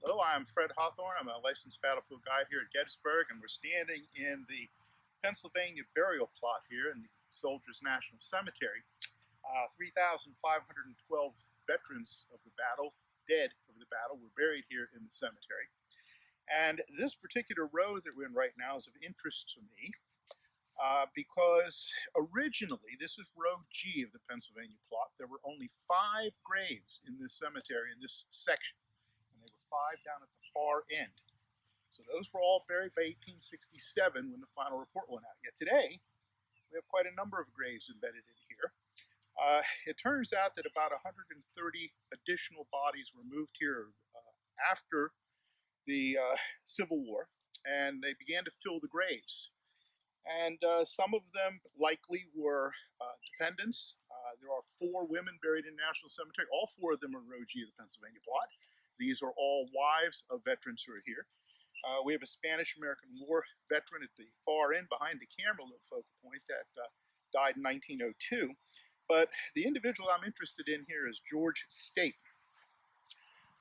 Hello, I'm Fred Hawthorne. I'm a licensed battlefield guide here at Gettysburg, and we're standing in the Pennsylvania burial plot here in the Soldiers National Cemetery. 3,512 veterans of the battle, dead of the battle, were buried here in the cemetery. And this particular road that we're in right now is of interest to me because originally, this is Road G of the Pennsylvania plot, there were only 5 graves in this cemetery in this section. And they were 5 down at the far end. So those were all buried by 1867 when the final report went out. Yet today, we have quite a number of graves embedded in here. It turns out that about 130 additional bodies were moved here after the Civil War, and they began to fill the graves. And some of them likely were dependents. There are 4 women buried in National Cemetery. All 4 of them are Road G of the Pennsylvania plot. These are all wives of veterans who are here. We have a Spanish-American War veteran at the far end behind the camera, little focal point, that died in 1902. But the individual I'm interested in here is George Stape,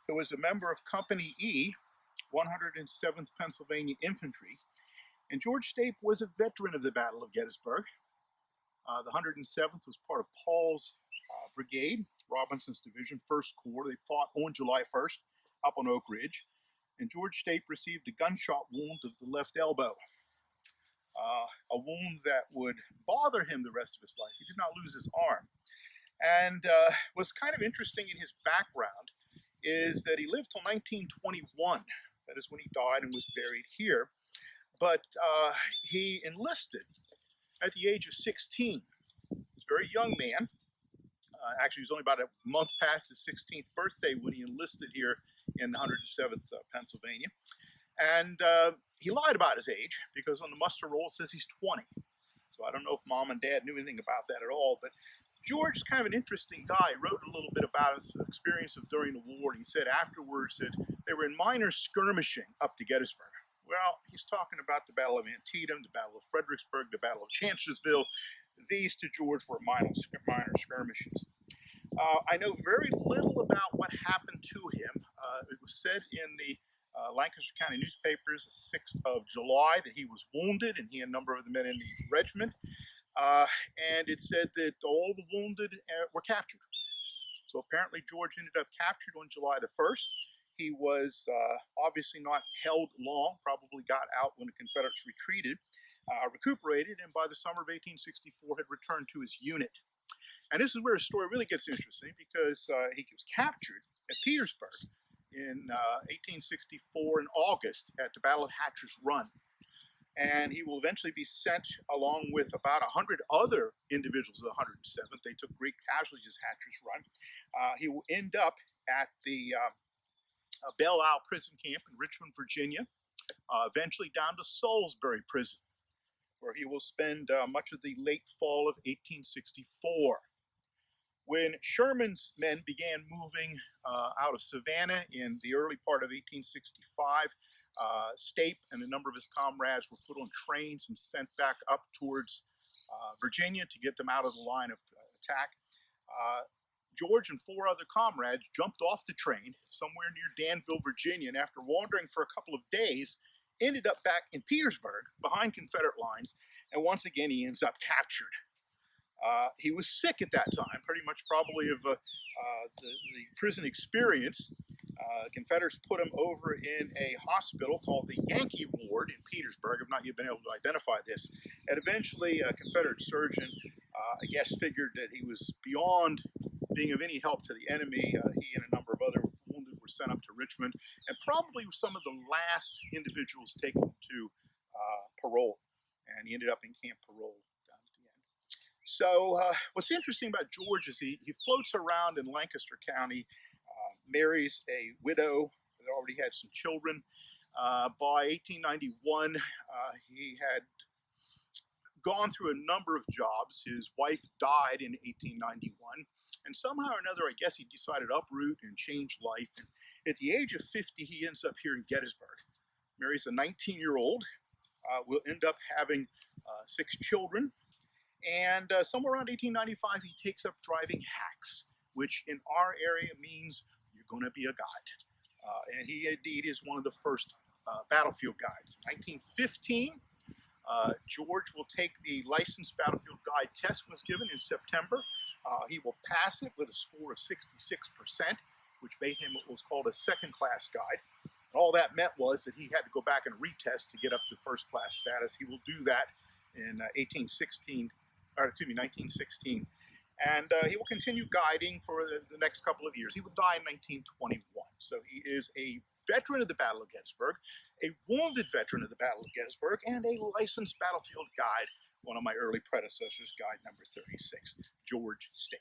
who was a member of Company E, 107th Pennsylvania Infantry. And George Stape was a veteran of the Battle of Gettysburg. The 107th was part of Paul's brigade, Robinson's division, 1st Corps. They fought on July 1st up on Oak Ridge. And George Stape received a gunshot wound of the left elbow. A wound that would bother him the rest of his life. He did not lose his arm. And what's kind of interesting in his background is that he lived till 1921. That is when he died and was buried here. But he enlisted at the age of 16. He was a very young man. Actually, he was only about a month past his 16th birthday when he enlisted here in the 107th Pennsylvania. And he lied about his age because on the muster roll it says he's 20. So I don't know if mom and dad knew anything about that at all. But George is kind of an interesting guy. He wrote a little bit about his experience during the war. And he said afterwards that they were in minor skirmishing up to Gettysburg. Well, he's talking about the Battle of Antietam, the Battle of Fredericksburg, the Battle of Chancellorsville. These to George were minor skirmishes. I know very little about what happened to him. It was said in the Lancaster County newspapers, the 6th of July, that he was wounded, and he and a number of the men in the regiment. And it said that all the wounded were captured. So apparently George ended up captured on July the 1st. He was obviously not held long, probably got out when the Confederates retreated, recuperated, and by the summer of 1864 had returned to his unit. And this is where his story really gets interesting because he was captured at Petersburg in 1864 in August at the Battle of Hatcher's Run. And he will eventually be sent along with about 100 other individuals of the 107th. They took great casualties at Hatcher's Run. He will end up at the Belle Isle Prison Camp in Richmond, Virginia, eventually down to Salisbury Prison, where he will spend much of the late fall of 1864. When Sherman's men began moving out of Savannah in the early part of 1865, Stape and a number of his comrades were put on trains and sent back up towards Virginia to get them out of the line of attack. George and 4 other comrades jumped off the train somewhere near Danville, Virginia, and after wandering for a couple of days, ended up back in Petersburg behind Confederate lines, and once again he ends up captured. He was sick at that time, pretty much probably of the prison experience. Confederates put him over in a hospital called the Yankee Ward in Petersburg. I've not yet been able to identify this. And eventually a Confederate surgeon, I guess, figured that he was beyond being of any help to the enemy. He and a number of other wounded were sent up to Richmond, and probably some of the last individuals taken to parole. And he ended up in Camp Parole down at the end. So what's interesting about George is he floats around in Lancaster County, marries a widow that already had some children. By 1891, he had gone through a number of jobs. His wife died in 1891, and somehow or another, I guess he decided to uproot and change life. And at the age of 50, he ends up here in Gettysburg, marries a 19-year-old, will end up having 6 children, and somewhere around 1895, he takes up driving hacks, which in our area means you're going to be a guide. And he indeed is one of the first battlefield guides. 1915, George will take the licensed battlefield guide test was given in September. He will pass it with a score of 66%, which made him what was called a second-class guide. And all that meant was that he had to go back and retest to get up to first-class status. He will do that in 1916. And he will continue guiding for the next couple of years. He will die in 1921. So he is a veteran of the Battle of Gettysburg, a wounded veteran of the Battle of Gettysburg, and a licensed battlefield guide, one of my early predecessors, guide number 36, George Stape.